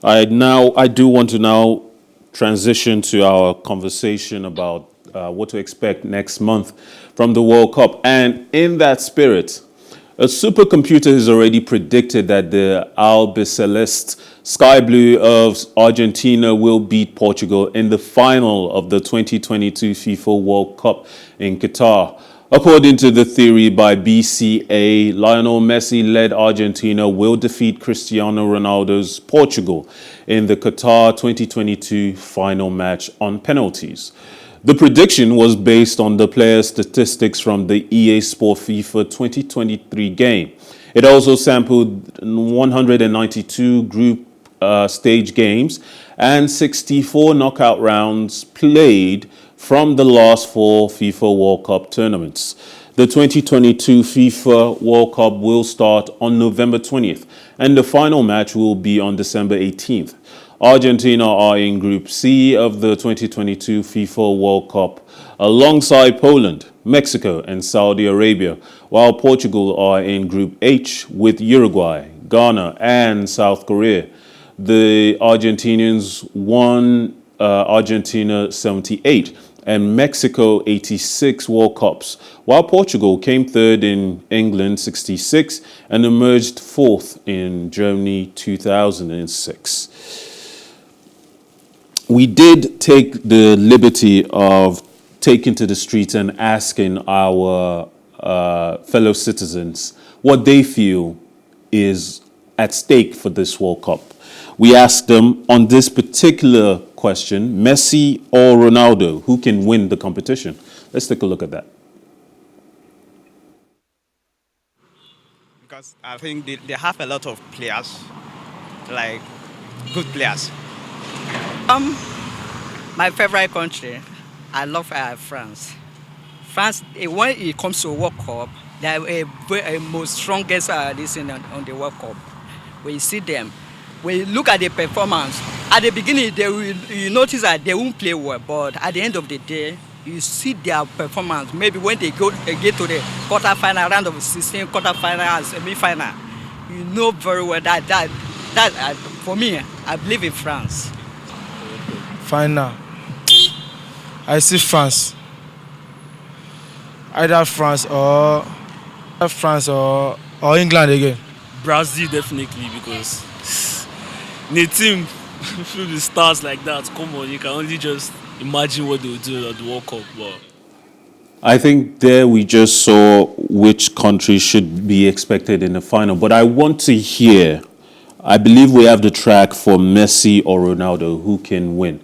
I do want to now transition to our conversation about what to expect next month from the World Cup. And in that spirit, a supercomputer has already predicted that the Albiceleste Sky Blue of Argentina will beat Portugal in the final of the 2022 FIFA World Cup in Qatar. According to the theory by BCA, Lionel Messi-led Argentina will defeat Cristiano Ronaldo's Portugal in the Qatar 2022 final match on penalties. The prediction was based on the players' statistics from the EA Sport FIFA 2023 game. It also sampled 192 group stage games and 64 knockout rounds played from the last four FIFA World Cup tournaments. The 2022 FIFA World Cup will start on November 20th, and the final match will be on December 18th. Argentina are in Group C of the 2022 FIFA World Cup alongside Poland, Mexico, and Saudi Arabia, while Portugal are in Group H with Uruguay, Ghana, and South Korea. The Argentinians won Argentina 78 and Mexico 86 World Cups, while Portugal came third in England 66 and emerged fourth in Germany 2006. We did take the liberty of taking to the streets and asking our fellow citizens what they feel is at stake for this World Cup. We asked them on this particular question, Messi or Ronaldo, who can win the competition? Let's take a look at that. Because I think they have a lot of players, like good players. My favorite country, I love France. France, when it comes to World Cup, they are a most strongest on the World Cup. When you see them, when you look at the performance, at the beginning, you notice that they won't play well, but at the end of the day, you see their performance. Maybe when they get to the quarterfinal, round of 16, quarterfinal, and semi-final, you know very well that for me, I believe in France. Final. I see France. Either France or England again. Brazil definitely, because in a team full with stars like that, come on, you can only just imagine what they will do at the World Cup. But I think there we just saw which country should be expected in the final. But I want to hear, I believe we have the track for Messi or Ronaldo, who can win.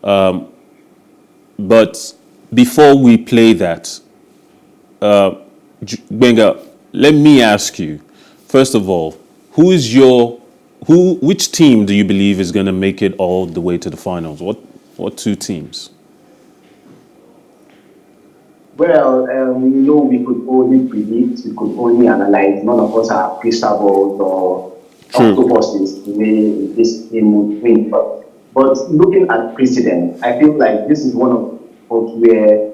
But before we play that, Benga, let me ask you, first of all, which team do you believe is going to make it all the way to the finals? What two teams? Well, we could only predict, we could only analyze. None of us are crystal balls or octopuses the way this team would win. But looking at precedent, I feel like this is one of where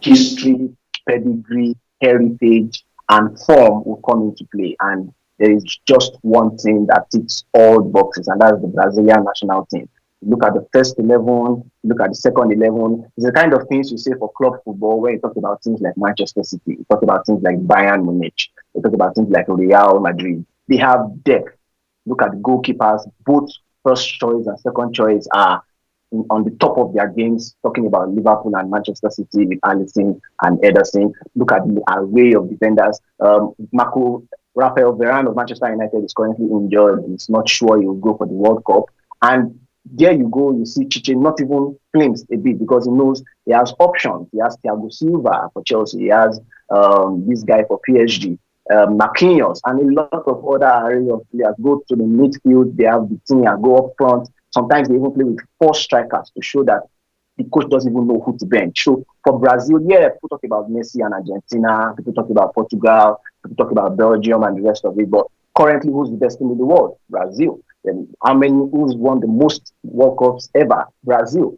history, pedigree, heritage, and form will come into play. And there is just one thing that ticks all the boxes, and that is the Brazilian national team. Look at the first 11, look at the second 11. It's the kind of things you say for club football where you talk about things like Manchester City, you talk about things like Bayern Munich, you talk about things like Real Madrid. They have depth. Look at the goalkeepers, both first choice and second choice are on the top of their games, talking about Liverpool and Manchester City with Alisson and Ederson. Look at the array of defenders. Rafael Varane of Manchester United is currently injured. He's not sure he will go for the World Cup. And there you go, you see Chiche not even flinch a bit because he knows he has options. He has Thiago Silva for Chelsea. He has this guy for PSG, Marquinhos, and a lot of other array of players. Go to the midfield, they have Vitinha, go up front. Sometimes they even play with 4 strikers to show that the coach doesn't even know who to bench. So for Brazil, yeah, people talk about Messi and Argentina, people talk about Portugal, people talk about Belgium and the rest of it. But currently, who's the best team in the world? Brazil. And who's won the most World Cups ever? Brazil.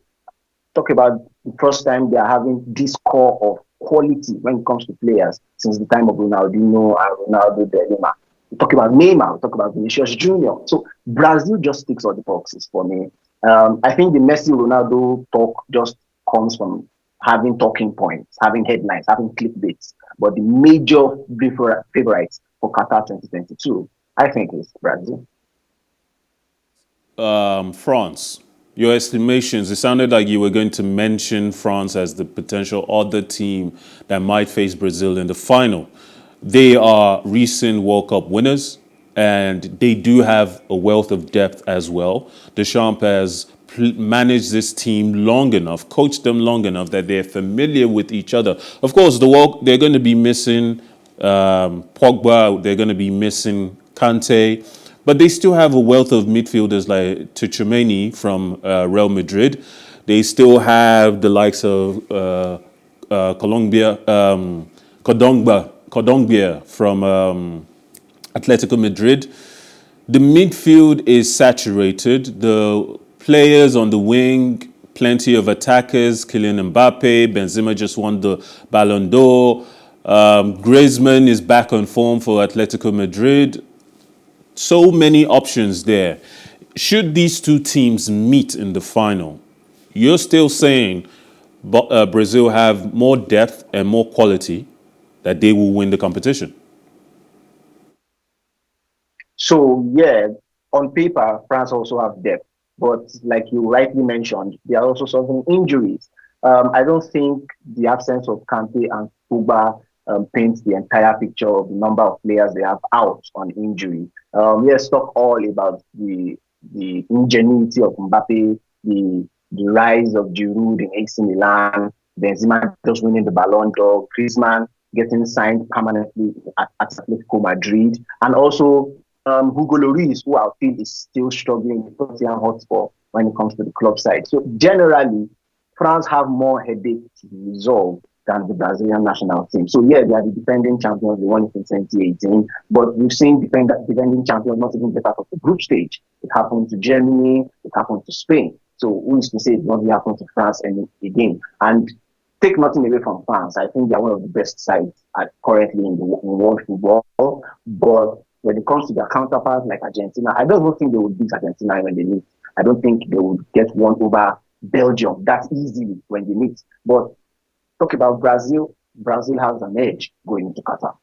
Talk about the first time they are having this core of quality when it comes to players since the time of Ronaldinho and Ronaldo de Lima. We talk about Neymar, we talk about Vinicius Junior. So Brazil just ticks all the boxes for me. I think the Messi Ronaldo talk just comes from having talking points, having headlines, having clickbaits. But the major favorites for Qatar 2022, I think, is Brazil. France. Your estimations, it sounded like you were going to mention France as the potential other team that might face Brazil in the final. They are recent World Cup winners, and they do have a wealth of depth as well. Deschamps has managed this team long enough, coached them long enough that they're familiar with each other. Of course, they're going to be missing Pogba, they're going to be missing Kante, but they still have a wealth of midfielders like Tchouaméni from Real Madrid. They still have the likes of Kondogbia from Atletico Madrid. The midfield is saturated. The players on the wing, plenty of attackers. Kylian Mbappe, Benzema just won the Ballon d'Or. Griezmann is back on form for Atletico Madrid. So many options there. Should these two teams meet in the final, you're still saying Brazil have more depth and more quality, that they will win the competition? So, yeah, on paper, France also have depth. But like you rightly mentioned, they are also suffering injuries. I don't think the absence of Kante and Pogba paints the entire picture of the number of players they have out on injury. Let's talk all about the ingenuity of Mbappe, the rise of Giroud in AC Milan, Benzema just winning the Ballon d'Or, Griezmann getting signed permanently at Atletico Madrid, and also Hugo Lloris, who I feel is still struggling with Tottenham Hotspur when it comes to the club side. So generally, France have more headache to resolve than the Brazilian national team. So yeah, they are the defending champions. They won it in 2018, but we've seen defending champions not even get out of the group stage. It happened to Germany. It happened to Spain. So who is to say it won't happen to France again? And take nothing away from France. I think they are one of the best sides currently in world football. But when it comes to their counterparts like Argentina, I don't even think they would beat Argentina when they meet. I don't think they would get one over Belgium that easily when they meet. But talk about Brazil. Brazil has an edge going into Qatar.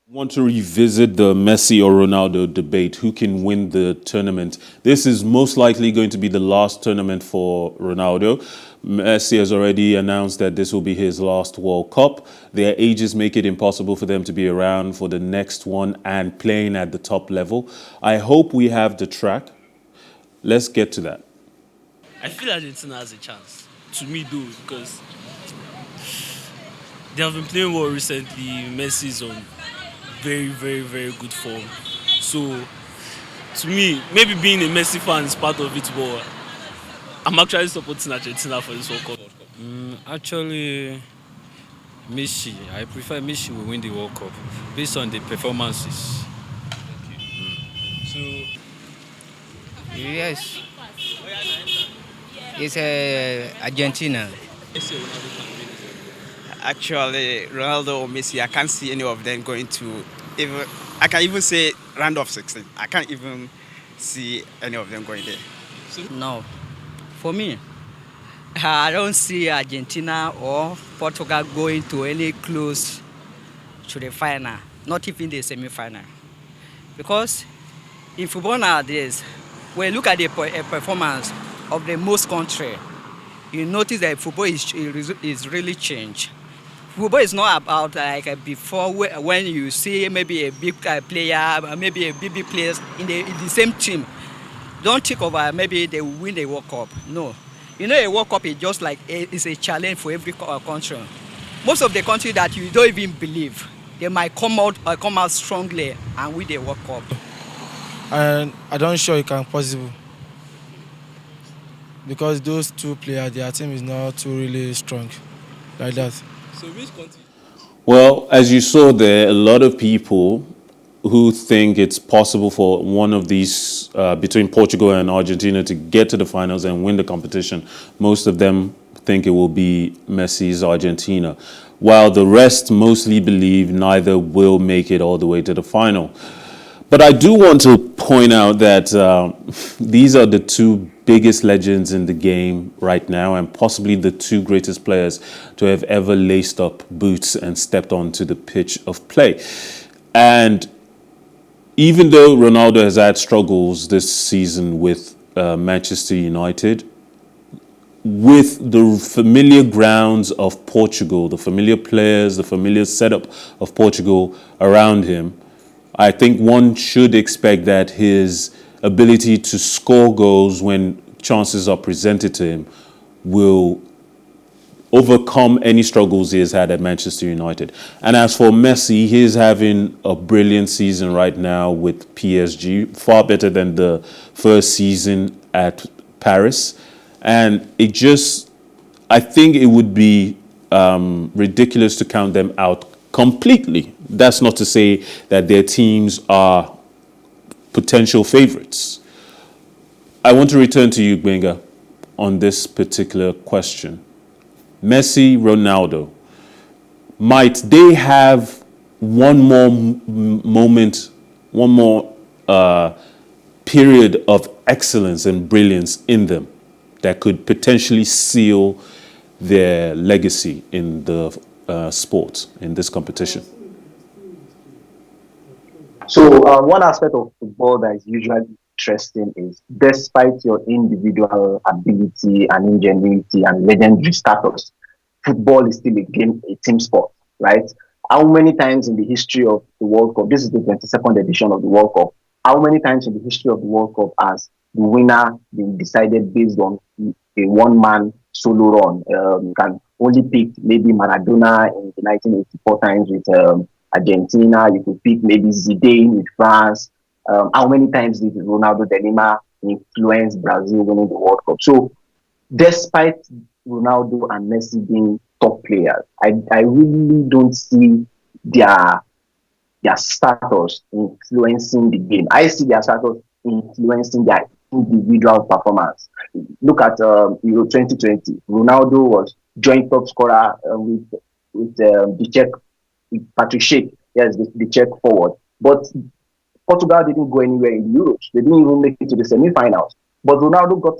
Want to revisit the Messi or Ronaldo debate? Who can win the tournament? This is most likely going to be the last tournament for Ronaldo. Messi has already announced that this will be his last World Cup. Their ages make it impossible for them to be around for the next one and playing at the top level. I hope we have the track. Let's get to that. I feel Argentina has a chance. To me, though, because they have been playing well recently. Messi's on very, very, very good form. So, to me, maybe being a Messi fan is part of it, but I'm actually supporting Argentina for this World Cup. Actually, Messi. I prefer Messi will win the World Cup based on the performances. So, Yes, it's Argentina. Actually, Ronaldo or Messi, I can't see any of them going to even. I can even say round of 16. I can't even see any of them going there. No, for me, I don't see Argentina or Portugal going to any close to the final, not even the semi-final. Because in football nowadays, when you look at the performance of the most country, you notice that football is really changed. Football is not about like before when you see maybe a big player, maybe a big players in the same team. Don't think of maybe they will win the World Cup. No. You know, a World Cup is just like it's a challenge for every country. Most of the countries that you don't even believe, they might come out strongly and win the World Cup. And I don't sure it can possible. Because those two players, their team is not too really strong like that. which country? Well, as you saw there, a lot of people who think it's possible for one of these, between Portugal and Argentina, to get to the finals and win the competition. Most of them think it will be Messi's Argentina, while the rest mostly believe neither will make it all the way to the final. But I do want to point out that these are the two biggest legends in the game right now, and possibly the two greatest players to have ever laced up boots and stepped onto the pitch of play. And even though Ronaldo has had struggles this season with Manchester United, with the familiar grounds of Portugal, the familiar players, the familiar setup of Portugal around him, I think one should expect that his ability to score goals when chances are presented to him will overcome any struggles he has had at Manchester United. And as for Messi, he's having a brilliant season right now with PSG, far better than the first season at Paris. And I think it would be ridiculous to count them out completely. That's not to say that their teams are potential favorites. I want to return to you, Gbenga, on this particular question. Messi, Ronaldo, might they have one more moment, one more period of excellence and brilliance in them that could potentially seal their legacy in the sport, in this competition? So one aspect of football that is usually interesting is, despite your individual ability and ingenuity and legendary status, football is still a team sport, right? How many times in the history of the World Cup, this is the 22nd edition of the World Cup, how many times in the history of the World Cup has the winner been decided based on a one-man solo run? You can only pick maybe Maradona in the 1984 times with Argentina. You could pick maybe Zidane with France. How many times did Ronaldo de Lima influence Brazil winning the World Cup? So, despite Ronaldo and Messi being top players, I really don't see their status influencing the game. I see their status influencing their individual performance. Look at Euro 2020. Ronaldo was joint top scorer with the Czech, with Patrick Schick, yes, the Czech forward. But Portugal didn't go anywhere in the Euros. They didn't even make it to the semi-finals. But Ronaldo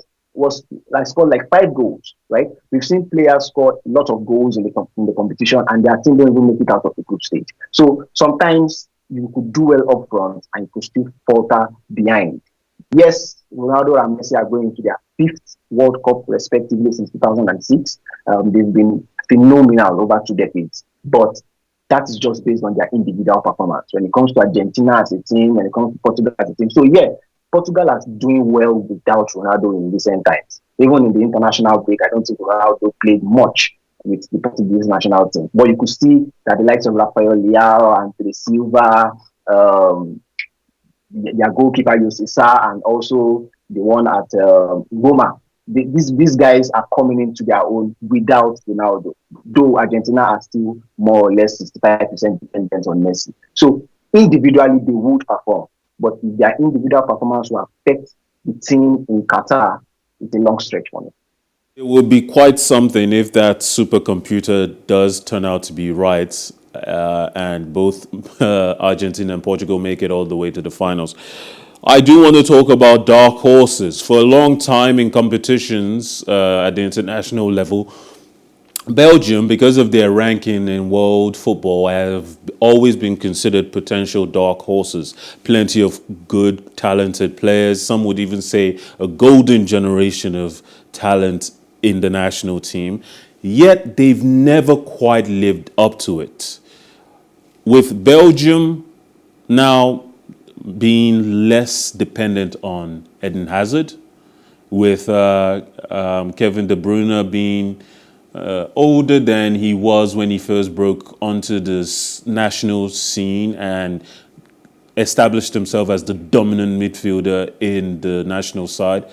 scored like 5 goals, right? We've seen players score a lot of goals in the competition, and their team don't even make it out of the group stage. So sometimes you could do well up front and you could still falter behind. Yes, Ronaldo and Messi are going into their 5th World Cup respectively since 2006. They've been phenomenal over 2 decades, but that is just based on their individual performance. When it comes to Argentina as a team, when it comes to Portugal as a team. So yeah, Portugal is doing well without Ronaldo in recent times. Even in the international break, I don't think Ronaldo played much with the Portuguese national team. But you could see that the likes of Rafael Leao and Andre Silva, their goalkeeper Yosisa, and also the one at Roma, these guys are coming into their own without Ronaldo, though Argentina are still more or less 65% dependent on Messi. So individually they would perform, but if their individual performance will affect the team in Qatar, it's a long stretch for me. It would be quite something if that supercomputer does turn out to be right, and both Argentina and Portugal make it all the way to the finals. I do want to talk about dark horses. For a long time in competitions at the international level, Belgium, because of their ranking in world football, have always been considered potential dark horses. Plenty of good, talented players. Some would even say a golden generation of talent in the national team. Yet they've never quite lived up to it. With Belgium now being less dependent on Eden Hazard, with Kevin De Bruyne being older than he was when he first broke onto this national scene and established himself as the dominant midfielder in the national side.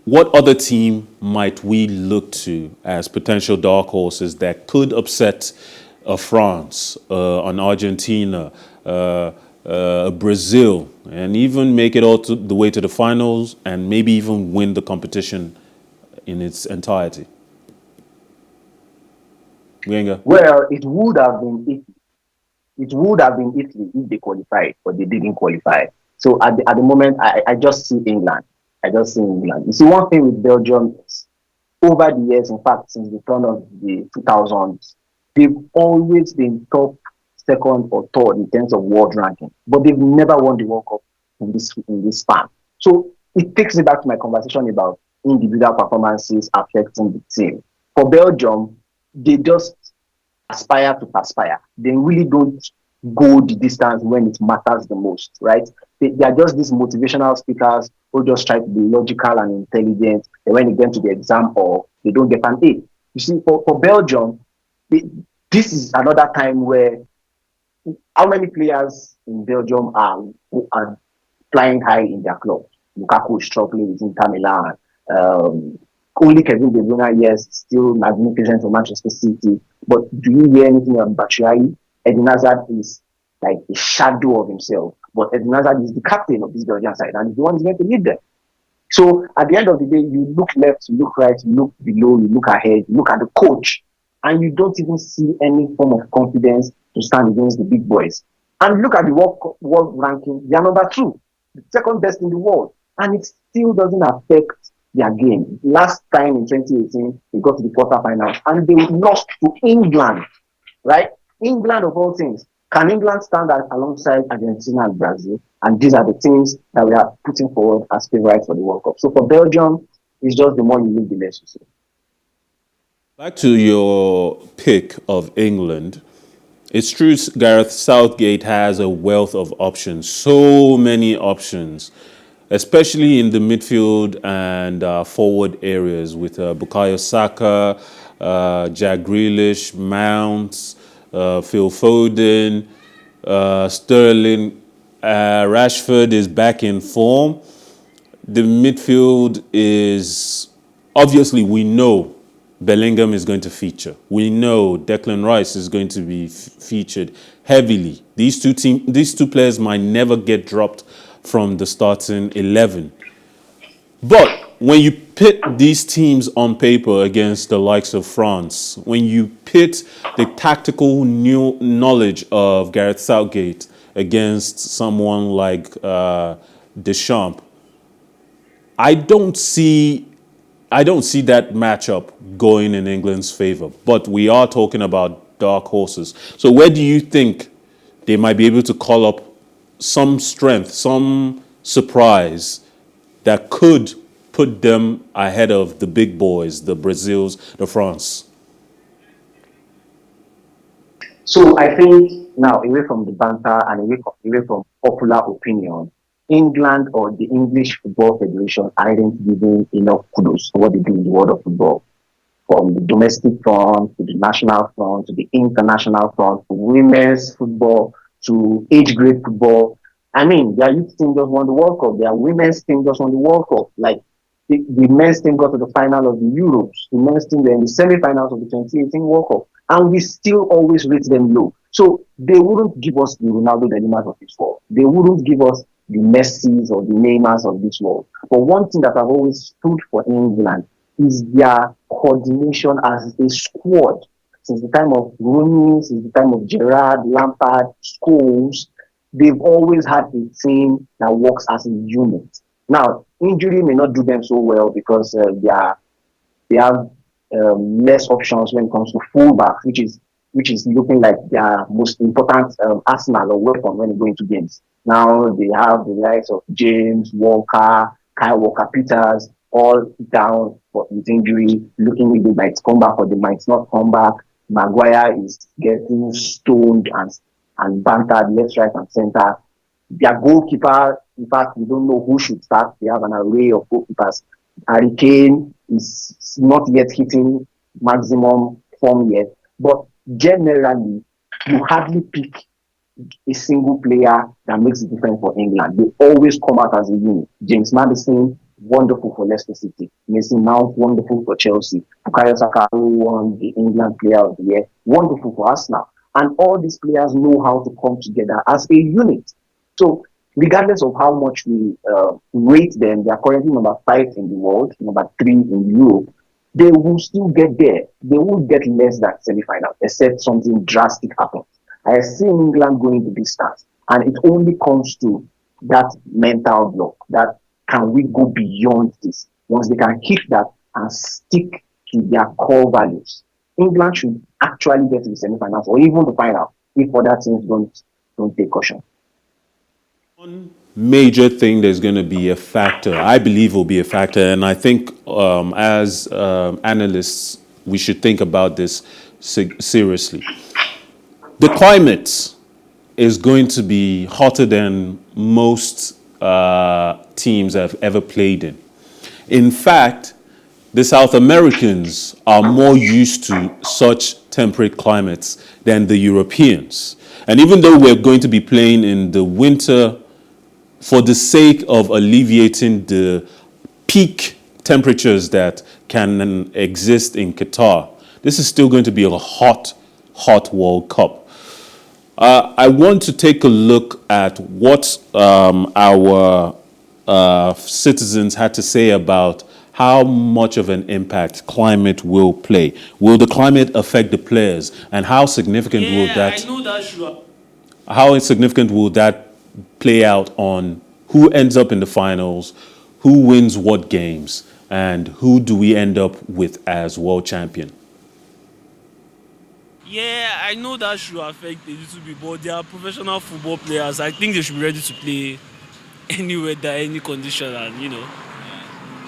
What other team might we look to as potential dark horses that could upset France, an Argentina, Brazil, and even make it all the way to the finals and maybe even win the competition in its entirety? Wenger? Well, it would have been Italy if they qualified, but they didn't qualify. So at the moment, I just see England. I just see England. You see, one thing with Belgium is over the years, in fact, since the turn of the 2000s, they've always been top, second, or third in terms of world ranking, but they've never won the World Cup in this span. So it takes me back to my conversation about individual performances affecting the team. For Belgium, they just aspire to perspire. They really don't go the distance when it matters the most, right? They are just these motivational speakers who just try to be logical and intelligent. And when they get to the exam or they don't get an A. You see, for Belgium, they, this is another time where how many players in Belgium are flying high in their club? Lukaku is struggling with Inter Milan. Um, Only Kevin De Bruyne, yes, still magnificent for Manchester City. But do you hear anything about Batshuayi? Eden Hazard is like a shadow of himself. But Eden Hazard is the captain of this Belgian side and he's the one who's going to lead them. So at the end of the day, you look left, you look right, you look below, you look ahead, you look at the coach, and you don't even see any form of confidence to stand against the big boys. And look at the world ranking, they are number two, the second best in the world, and it still doesn't affect their game. Last time in 2018, they got to the quarterfinals and they lost to England, right? England of all things. Can England stand alongside Argentina and Brazil? And these are the teams that we are putting forward as favorites for the World Cup. So for Belgium, it's just the more you look, the less you see. Back to your pick of England. It's true Gareth Southgate has a wealth of options, so many options, especially in the midfield and forward areas with Bukayo Saka, Jack Grealish, Mount, Phil Foden, Sterling, Rashford is back in form. The midfield is obviously we know Bellingham is going to feature. We know Declan Rice is going to be featured heavily. These two players might never get dropped from the starting 11. But when you pit these teams on paper against the likes of France, when you pit the tactical new knowledge of Gareth Southgate against someone like Deschamps, I don't see that matchup going in England's favor. But we are talking about dark horses. So where do you think they might be able to call up some strength, some surprise that could put them ahead of the big boys, the Brazils, the France? So I think now, away from the banter and away from popular opinion, England or the English Football Federation aren't giving enough kudos for what they do in the world of football. From the domestic front to the national front to the international front, to women's football to age grade football. I mean, their youth team just won the World Cup. Their women's team just won the World Cup. Like the men's team got to the final of the Euros. The men's team were in the semi-finals of the 2018 World Cup, and we still always rate them low. So they wouldn't give us the Ronaldo de Limas of this world. They wouldn't give us the Messis or the Neymars of this world. But one thing that I've always stood for England is their coordination as a squad. Since the time of Rooney, since the time of Gerrard, Lampard, Scholes, they've always had a team that works as a unit. Now, injury may not do them so well because they have less options when it comes to fullbacks, which is looking like their most important arsenal or weapon when they go into games. Now they have the likes of James, Walker, Kyle Walker-Peters, all down with injury, looking if they might come back or they might not come back. Maguire is getting stoned and bantered left, right, and center. Their goalkeeper, in fact, we don't know who should start. They have an array of goalkeepers. Harry Kane is not yet hitting maximum form yet, but generally, you hardly pick a single player that makes a difference for England. They always come out as a unit. James Maddison, wonderful for Leicester City. Mason Mount, wonderful for Chelsea. Bukayo Saka, who won the England Player of the Year, wonderful for Arsenal. And all these players know how to come together as a unit. So, regardless of how much we rate them, they are currently number 5 in the world, number 3 in Europe. They will still get there. They will get less than semi-final, except something drastic happens. I see England going to this stance, and it only comes to that mental block. That can we go beyond this? Once they can hit that and stick to their core values, England should actually get to the semi-finals or even the final if other teams don't take caution. One major thing that's going to be a factor, I believe will be a factor, and I think as analysts, we should think about this seriously. The climate is going to be hotter than most teams have ever played in. In fact, the South Americans are more used to such temperate climates than the Europeans. And even though we're going to be playing in the winter, for the sake of alleviating the peak temperatures that can exist in Qatar, this is still going to be a hot World Cup. I want to take a look at what our citizens had to say about how much of an impact climate will play. Will the climate affect the players, and how significant will that? I know that's true. How significant will that play out on who ends up in the finals, who wins what games, and who do we end up with as world champion? Yeah, I know that should affect a little bit, but they are professional football players. I think they should be ready to play any weather, any condition, and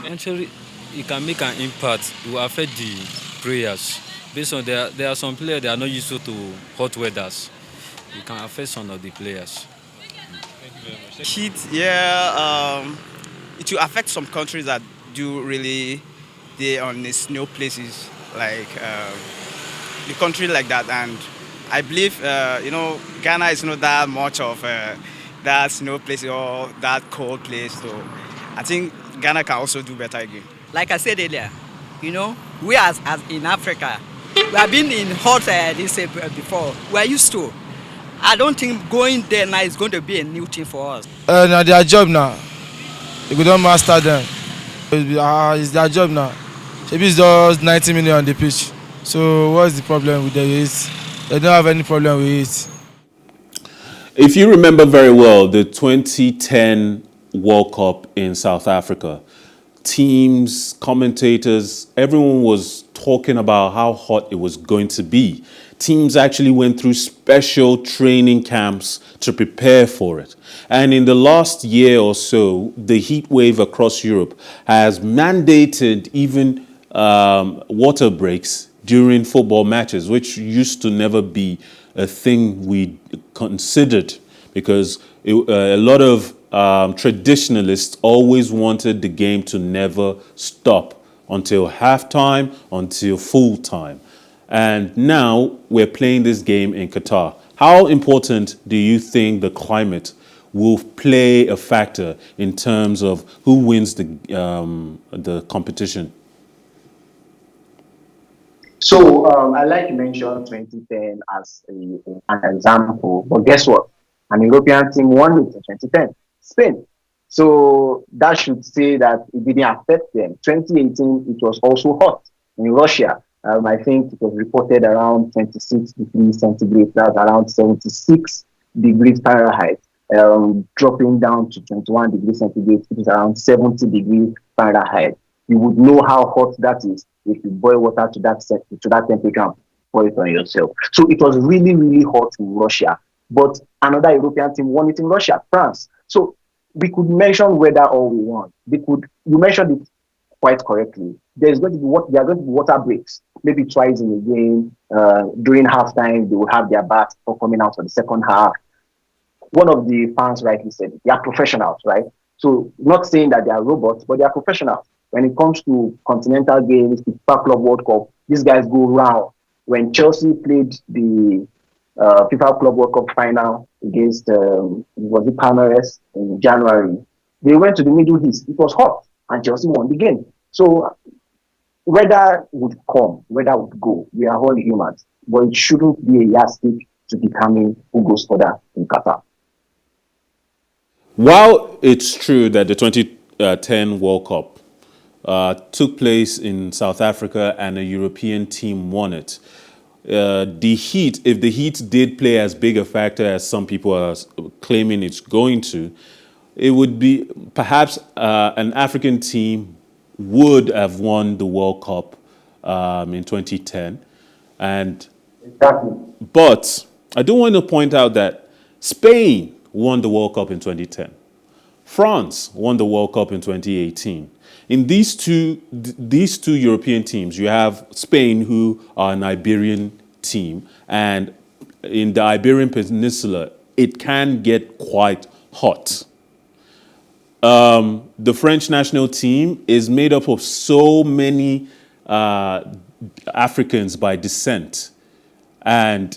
Actually, it can make an impact. It will affect the players. Based on there are some players that are not used to hot weathers. It can affect some of the players. Heat, yeah, it will affect some countries that do really they on the snow places like the country like that, and I believe Ghana is not that much of that snow place or that cold place, so I think Ghana can also do better again. Like I said earlier, we as in Africa, we have been in hot before. We are used to. I don't think going there now is going to be a new thing for us. Now their job now. If we don't master them, it's their job now. Maybe it's just 90 million on the pitch. So what's the problem with the it? They don't have any problem with it. If you remember very well, the 2010 World Cup in South Africa, teams, commentators, everyone was talking about how hot it was going to be. Teams actually went through special training camps to prepare for it. And in the last year or so, the heat wave across Europe has mandated even water breaks during football matches, which used to never be a thing we considered, because a lot of traditionalists always wanted the game to never stop until halftime, until full time. And now we're playing this game in Qatar. How important do you think the climate will play a factor in terms of who wins the competition? So I like to mention 2010 as an example, but guess what? An European team won it in 2010, Spain. So that should say that it didn't affect them. 2018, it was also hot in Russia. I think it was reported around 26 degrees centigrade, that's around 76 degrees Fahrenheit, dropping down to 21 degrees centigrade, which is around 70 degrees Fahrenheit. You would know how hot that is if you boil water to that temperature and pour it on yourself. So it was really, really hot in Russia. But another European team won it in Russia, France. So we could mention weather all we want. You mentioned it quite correctly. There are going to be water breaks, maybe twice in a game. During halftime, they will have their bath for coming out for the second half. One of the fans rightly said, they are professionals, right? So not saying that they are robots, but they are professionals. When it comes to continental games, the FIFA Club World Cup, these guys go round. When Chelsea played the FIFA Club World Cup final against Palmeiras in January, they went to the Middle East. It was hot, and Chelsea won the game. So weather would come, weather would go. We are all humans, but it shouldn't be a yardstick to determine who goes further in Qatar. While it's true that the 2010 World Cup took place in South Africa and a European team won it, the Heat, if the Heat did play as big a factor as some people are claiming it's going to, it would be perhaps an African team would have won the World Cup in 2010. Exactly. But I do want to point out that Spain won the World Cup in 2010. France won the World Cup in 2018. In these two European teams, you have Spain, who are an Iberian team, and in the Iberian Peninsula, it can get quite hot. The French national team is made up of so many Africans by descent. And,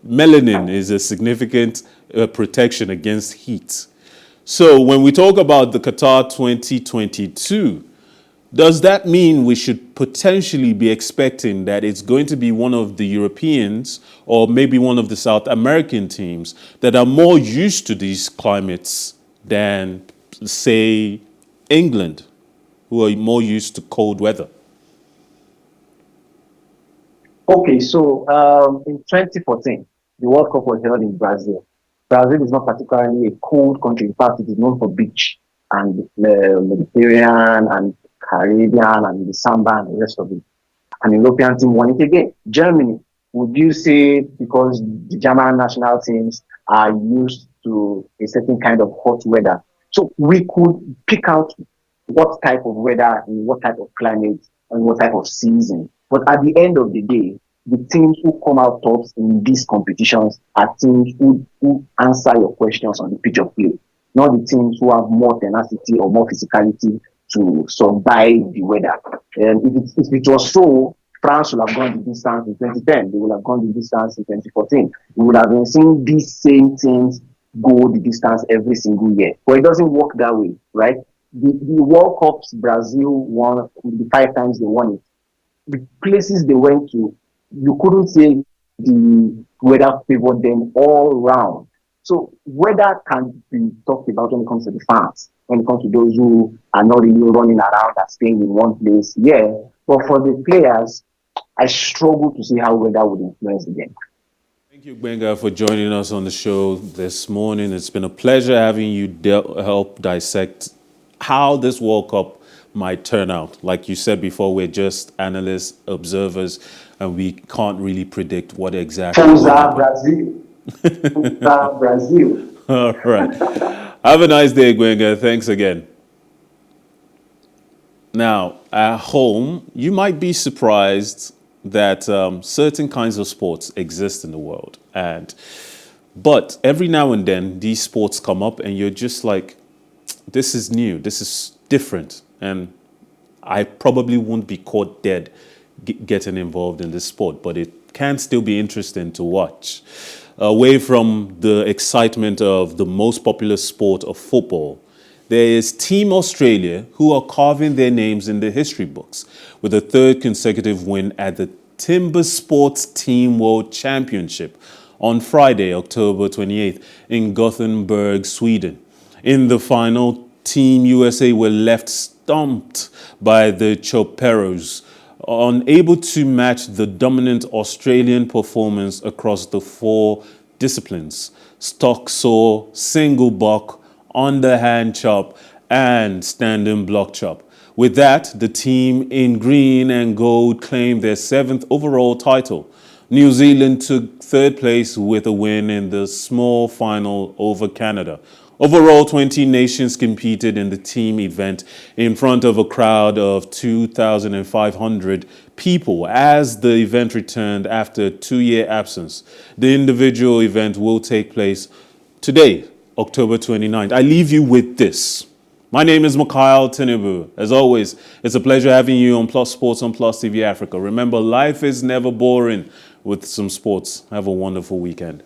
melanin is a significant protection against heat. So when we talk about the Qatar 2022, does that mean we should potentially be expecting that it's going to be one of the Europeans or maybe one of the South American teams that are more used to these climates than, say, England, who are more used to cold weather? Okay, so in 2014, the World Cup was held in Brazil. Brazil is not particularly a cold country. In fact, it is known for beach and the Mediterranean and Caribbean and the Samba and the rest of it. An European team won it again. Germany, would you say because the German national teams are used to a certain kind of hot weather? So we could pick out what type of weather, in what type of climate, and what type of season. But at the end of the day, the teams who come out tops in these competitions are teams who answer your questions on the pitch of play, not the teams who have more tenacity or more physicality to survive the weather. And if it was so, France would have gone the distance in 2010. They would have gone the distance in 2014. We would have been seeing these same teams go the distance every single year. But it doesn't work that way, right? The World Cups Brazil won, the 5 times they won it. The places they went to, you couldn't say the weather favored them all round. So weather can be talked about when it comes to the fans, when it comes to those who are not really running around and staying in one place. Yeah, but for the players, I struggle to see how weather would influence the game. Thank you, Benga, for joining us on the show this morning. It's been a pleasure having you help dissect how this World Cup might turn out. Like you said before, we're just analysts, observers, and we can't really predict what exactly will happen. Brazil. Brazil. All right. Have a nice day, Gwenga. Thanks again. Now, at home, you might be surprised that certain kinds of sports exist in the world. But every now and then, these sports come up and you're just like, this is new, this is different. And I probably won't be caught dead getting involved in this sport, but it can still be interesting to watch. Away from the excitement of the most popular sport of football, there is Team Australia, who are carving their names in the history books with a 3rd consecutive win at the Timber Sports Team World Championship on Friday, October 28th in Gothenburg, Sweden. In the final, Team USA were left stumped by the Choperos, unable to match the dominant Australian performance across the 4 disciplines: stock saw, single buck, underhand chop, and standing block chop. With that, the team in green and gold claimed their 7th overall title. New Zealand took 3rd place with a win in the small final over Canada. Overall, 20 nations competed in the team event in front of a crowd of 2,500 people as the event returned after a 2-year absence. The individual event will take place today, October 29th. I leave you with this. My name is Mikhail Tinubu. As always, it's a pleasure having you on Plus Sports on Plus TV Africa. Remember, life is never boring with some sports. Have a wonderful weekend.